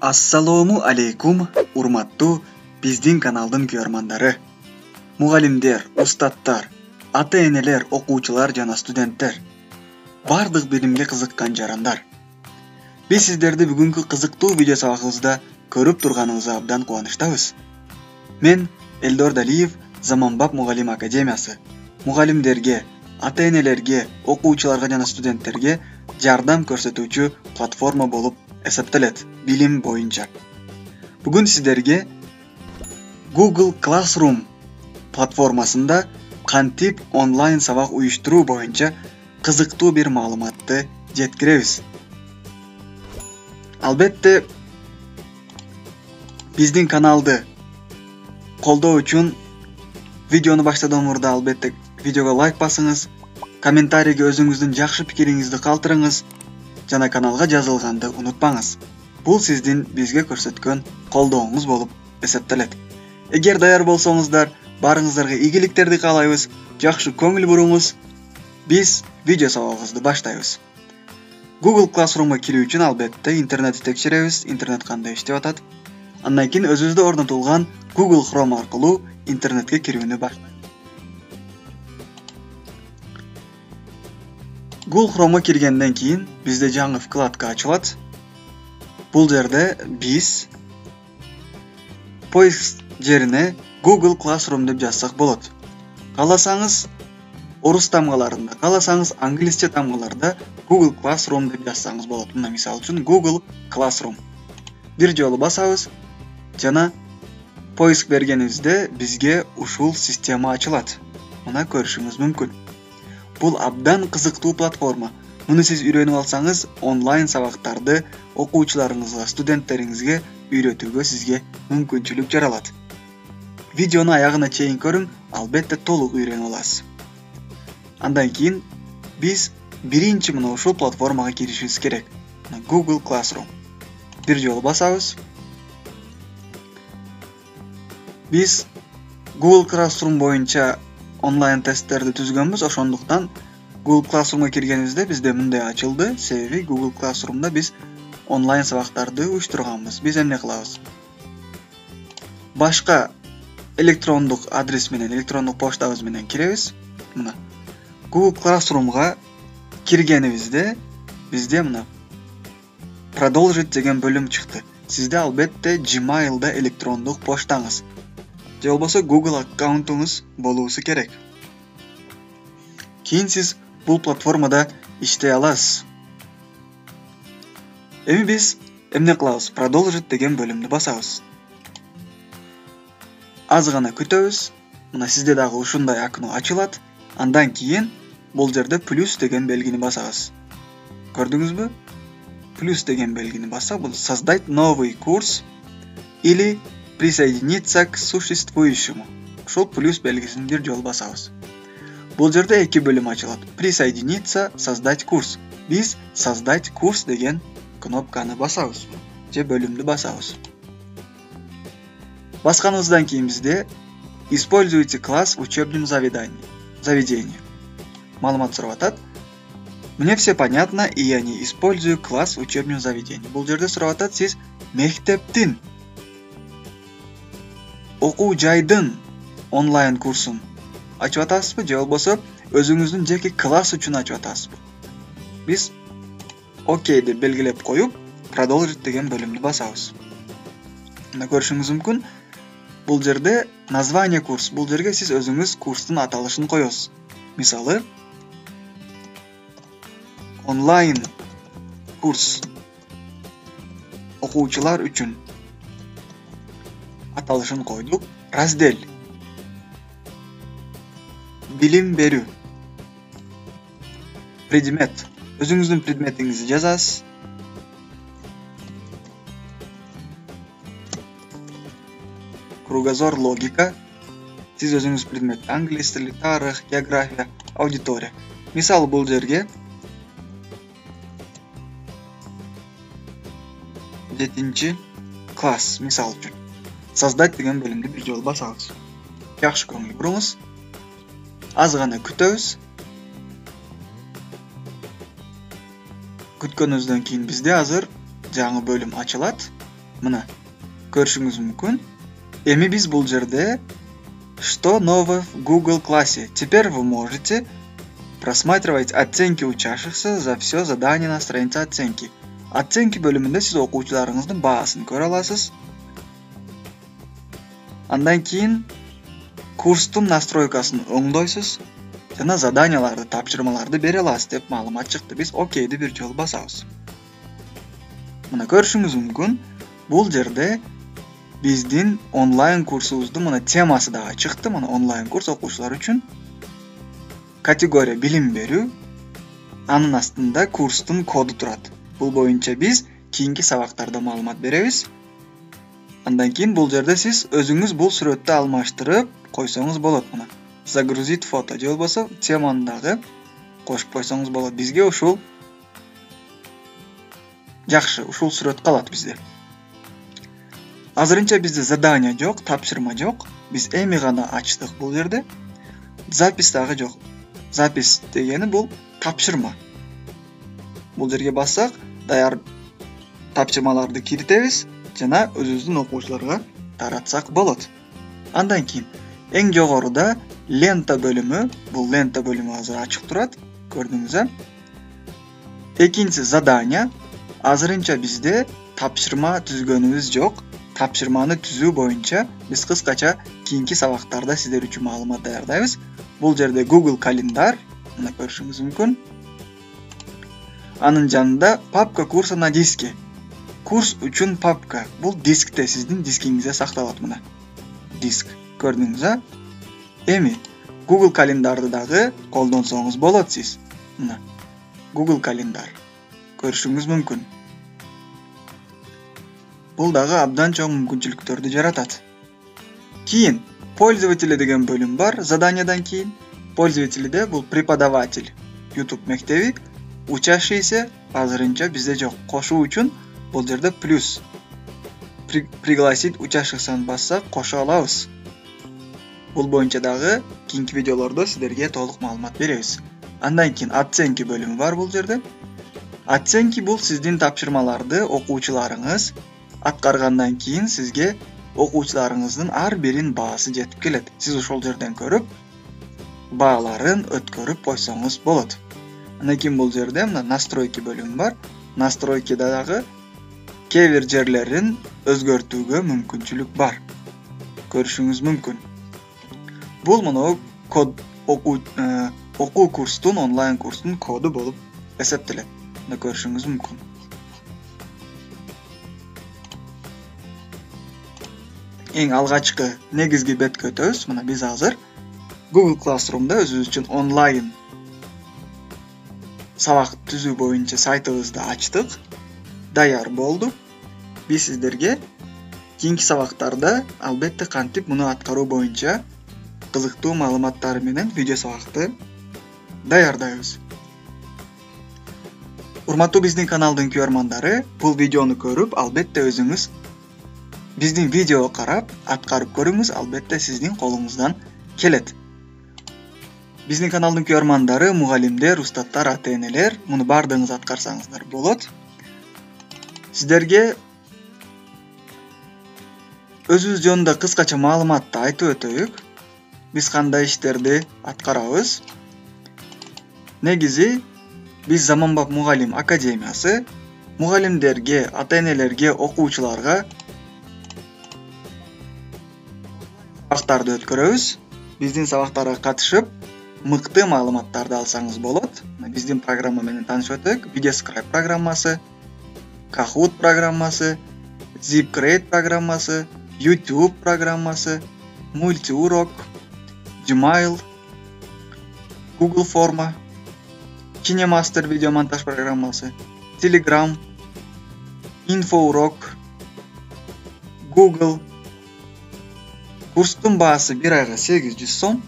Ассалому алейкум, урматтуу биздин каналдын көрмандары. Мугалимдер, устаттар, ата-энелер, окуучулар жана студенттер. Бардык билимге кызыккан жарандар. Биз сиздерди бүгүнкү кызыктуу видео сабагыбызда көрүп турганыбызга абдан кубанычтабыз. Мен Элдор Далиев, Заманбап Мугалим Академиясы. Мугалимдерге, ата-энелерге, окуучуларга жана студенттерге жардам көрсөтүүчү платформа болуп эсептелет билим боюнча. Бүгүн сиздерге Google Classroom платформасында кантип онлайн сабак уюштуруу боюнча кызыктуу бир маалыматты жеткиребиз. Албетте, биздин каналды колдоо үчүн видеону баштадан мурда албетте видеого лайк басыңыз, комментарийге өзүңүздүн жакшы пикириңизди калтырыңыз жана каналга жазылганды унутпаңыз. Бул сиздин бизге көрсөткөн колдооңуз болуп эсептелет. Эгер даяр болсоңуздар, барыңыздарга ийгиликтерди каалайбыз, жакшы көңүл буруңуз. Биз видео сабагыбызды баштайбыз. Google Classroom'га кирүү үчүн албетте интернетти текшеребиз, интернет кандай иштеп атат. Андан кийин өзүбүздө орнотулган Google Chrome аркылуу интернетке кирүүнү баштайбыз. Google Chrome'га киргенден кийин бизде жаңы вкладка ачылат. Бул жерде биз поиск жерине Google Classroom деп жазсак болот. Кааласаңыз орус тамгаларында, кааласаңыз англисче тамгаларда Google Classroom деп жазсаңыз болот. Мына мисалы үчүн Google Classroom. Бир жолу басабыз жана поиск бергенибизде бизге ушул система ачылат. Мына көрүшүңүз мүмкүн. Бул абдан кызыктуу платформа. Муну сиз үйрөнүп алсаңыз, онлайн сабактарды окуучуларыңызга, студенттериңизге үйрөтүүгө сизге мүмкүнчүлүк жаралат. Видеону аягына чейин көрүң, албетте толук үйрөнүп аласыз. Андан кийин биз биринчи мына ушул платформага киришибиз керек. Google Classroom. Бир жолу басабыз. Биз Google Classroom боюнча онлайн тесттерди түзгөнбүз, ошондуктан Google Classroom'га киргенибизде бизде мындай ачылды. Себеби Google Classroom'да биз онлайн сабактарды уюштурганбыз. Биз эмне кылабыз? Башка электрондук адрес менен, электрондук поштабыз менен киребиз. Мына Google Classroom'га киргенибизде бизде мына Продолжить деген бөлүм чыкты. Сизде албетте Gmail'да электрондук поштаңыз же болбосо Google аккаунтуңуз болуусу керек. Кийин сиз бул платформада иштей аласыз. Эми биз эмне кылабыз? Продолжить деген бөлүмдү басабыз. Аз гана күтөбүз. Мына сизде дагы ушундай окно ачылат. Андан кийин бул жерде плюс деген белгини басабыз. Көрдүңүзбү? Плюс деген белгини бассак, бул создать новый курс или присоединиться к существующему. Ушул плюс белгисин бир жолу басабыз. Бул жерде эки бөлүм ачылат. Присоединиться, создать курс. Биз создать курс деген кнопканы басабыз же бөлүмдү басабыз. Басканыбыздан кийин бизде используйте класс в учебном заведении. Маалымат сурап атат. Мне все понятно, и я не использую класс в учебном заведении. Бул жерде сурап атат, сиз мектептин окуу жайдын онлайн курсун ачып атасызбы же болбосо өзүңүздүн жеке класс үчүн ачып атасызбы? Биз окей деп белгилеп коюп, продолжить деген бөлүмдү басабыз. Мына көрүшүңүз мүмкүн. Бул жерде название курс. Бул жерге сиз өзүңүз курстун аталышын коесуз. Мисалы, онлайн курс окуучулар үчүн аталышын койдук. Раздел билим берүү. Предмет. Өзүңүздүн предметиңизди жазасыз. Кругозор логика. Сиз өзүңүз предмет англис тили, тарых, география, аудитория. Мисалы бул жерге 7 класс мисалы үчүн создать деген бөлүмдү бир жолу басабыз. Жакшы көңүл буруңуз. Аз гана күтөбүз. Күткөнүбүздөн кийин бизде азыр жаңы бөлүм ачылат. Мына көрүшүңүз мүмкүн. Эми биз бул жерде что нового в Google классе? Теперь вы можете просматривать оценки учащихся за все задание на странице оценки. Оценки бөлүмүндө сиз окуучуларыңыздын баасын көрө аласыз. Андан кийин курстун настройкасын оңдойсуз жана заданияларды, тапшырмаларды бере аласыз деп маалымат чыкты. Биз окейди бир жолу басабыз. Мына көрүшүңүз мүмкүн. Бул жерде биздин онлайн курсубуздун мына темасы дагы чыкты. Мына онлайн курс окуучулар үчүн. Категория билим берүү. Анын астында курстун коду турат. Бул боюнча биз кийинки сабактарда маалымат беребиз. Андан кийин бул жерде сиз өзүңүз бул сүрөттү алмаштырып койсоңуз болот. Мына загрузить фото же болбосо теманы дагы кошуп койсоңуз болот. Бизге ушул жакшы, ушул сүрөт калат бизде. Азырынча бизде задание жок, тапшырма жок. Биз эми гана ачтык бул жерде. Запись дагы жок. Запись дегени бул тапшырма. Бул жерге бассак, даяр тапшырмаларды киритебиз жана өзүбүздүн окуучуларга таратсак болот. Андан кийин эң жогоруда лента бөлүмү, бул лента бөлүмү азыр ачык турат, көрдүңүз. Экинчи задание. Азырынча бизде тапшырма түзгөнүбүз жок. Тапшырманы түзүү боюнча биз кыскача кийинки сабактарда сиздер үчүн маалымат даярдайбыз. Бул жерде Google календар, мына көрүшүңүз мүмкүн. Анын жанында папка курса на диске. Курс үчүн папка. Бул дискте, сиздин дискиңизде сакталат мына. Диск, көрдүңүз. Эми Google календарды дагы колдонсоңуз болот сиз. Мына Google календар. Көрүшүңүз мүмкүн. Бул дагы абдан чоң мүмкүнчүлүктөрдү жаратат. Кийин пользователи деген бөлүм бар. Заданиядан кийин пользователиде бул преподаватель, YouTube мектеби, учащийся азырынча бизде жок. Кошуу үчүн бул жерде плюс. Пригласить учащихсаны бассак кошо алабыз. Бул боюнча дагы кийинки видеолордо сиздерге толук маалымат беребиз. Андан кийин оценки бөлүмү бар бул жерде. Оценки бул сиздин тапшырмаларды окуучуларыңыз аткаргандан кийин сизге окуучуларыңыздын ар бирин баасы жетип келет. Сиз ошол жерден көрүп, бааларын өткөрүп койсоңуз болот. Андан кийин бул жерде мына настройки бөлүмү бар. Настройкида дагы кээ бир жерлерин өзгөртүүгө мүмкүнчүлүк бар. Көрүшүңүз мүмкүн. Бул мына код окуу курстун, онлайн курстун коду болуп эсептелет. Мына көрүшүңүз мүмкүн. Эң алгачкы негизги бетке өтөбүз. Мына биз азыр Google Classroom'да өзүбүз үчүн онлайн сабак түзүү боюнча сайтыбызды ачтык. Даяр болду. Биз сиздерге кийинки сабактарда албетте кантип муну аткаруу боюнча кызыктуу маалыматтар менен видео сабакты даярдайбыз. Урматтуу биздин каналдын көрөрмандары, бул видеону көрүп, албетте өзүңүз биздин видео карап, аткарып көрүңүз, албетте сиздин колуңуздан келет. Биздин каналдын көрөрмандары, мугалимдер, устаттар, ата-энелер, муну бардыгыңыз аткарсаңыздар болот. Сиздерге өзүбүз жөнүндө кыскача маалыматты айтып өтөйүк. Биз кандай иштерди аткарабыз? Негизи биз Заманбап мугалим академиясы мугалимдерге, ата-энелерге, окуучуларга сабактарды өткөрөбүз. Биздин сабактарга катышып, мыкты маалыматтарды алсаңыз болот. Биздин программа менен таанышып өтөйүк. Videoscribe программасы, Kahoot программасы, ZipGrade программасы, YouTube программасы, Multiurok, Gmail, Google форма, KineMaster видеомонтаж программасы, Telegram, InfoUrok, Google. Курстун баасы бир айга 800 сом.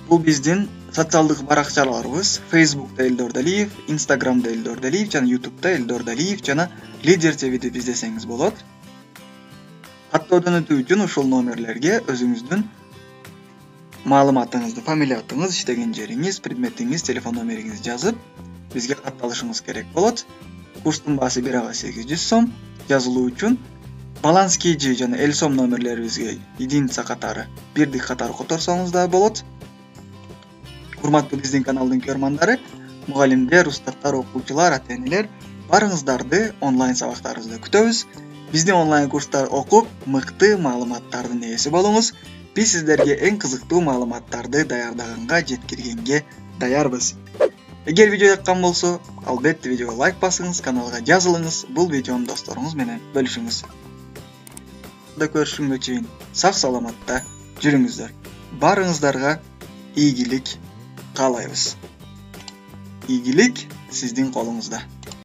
Бул биздин социалдык баракчаларыбыз: Facebook'та Элдор Далиев, Instagram'да Элдор Далиев жана YouTube'да Элдор Далиев жана Лидер ТВ'ди издесеңиз болот. Каттоодон өтүү үчүн ушул номерлерге өзүңүздүн маалыматыңызды, фамилиятыңыз, иштеген жериңиз, предметиңиз, телефон номериңизди жазып, бизге катталышыңыз керек болот. Курстун баасы 1 ага 800 сом. Жазылуу үчүн баланс KG жана эл сом номерлерибизге единица катары, бирдик катары которсоңуз да болот. Урматтуу биздин каналдын көрмандары, мугалимдер, устаттар, окуучулар, ата-энелер, барыңыздарды онлайн сабактарыбызда күтөбүз. Биздин онлайн курстар окуп, мыкты маалыматтардын ээси болуңуз. Биз сиздерге эң кызыктуу маалыматтарды даярдаганга, жеткиргенге даярбыз. Эгер видео жаккан болсо, албетте видеого лайк басыңыз, каналга жазылыңыз, бул видеону досторуңуз менен бөлүшүңүз. Да көрүшкөнгө чейин сак саламатта жүрүңүздөр. Барыңыздарга ийгилик каалайбыз. Ийгилик сиздин колуңузда.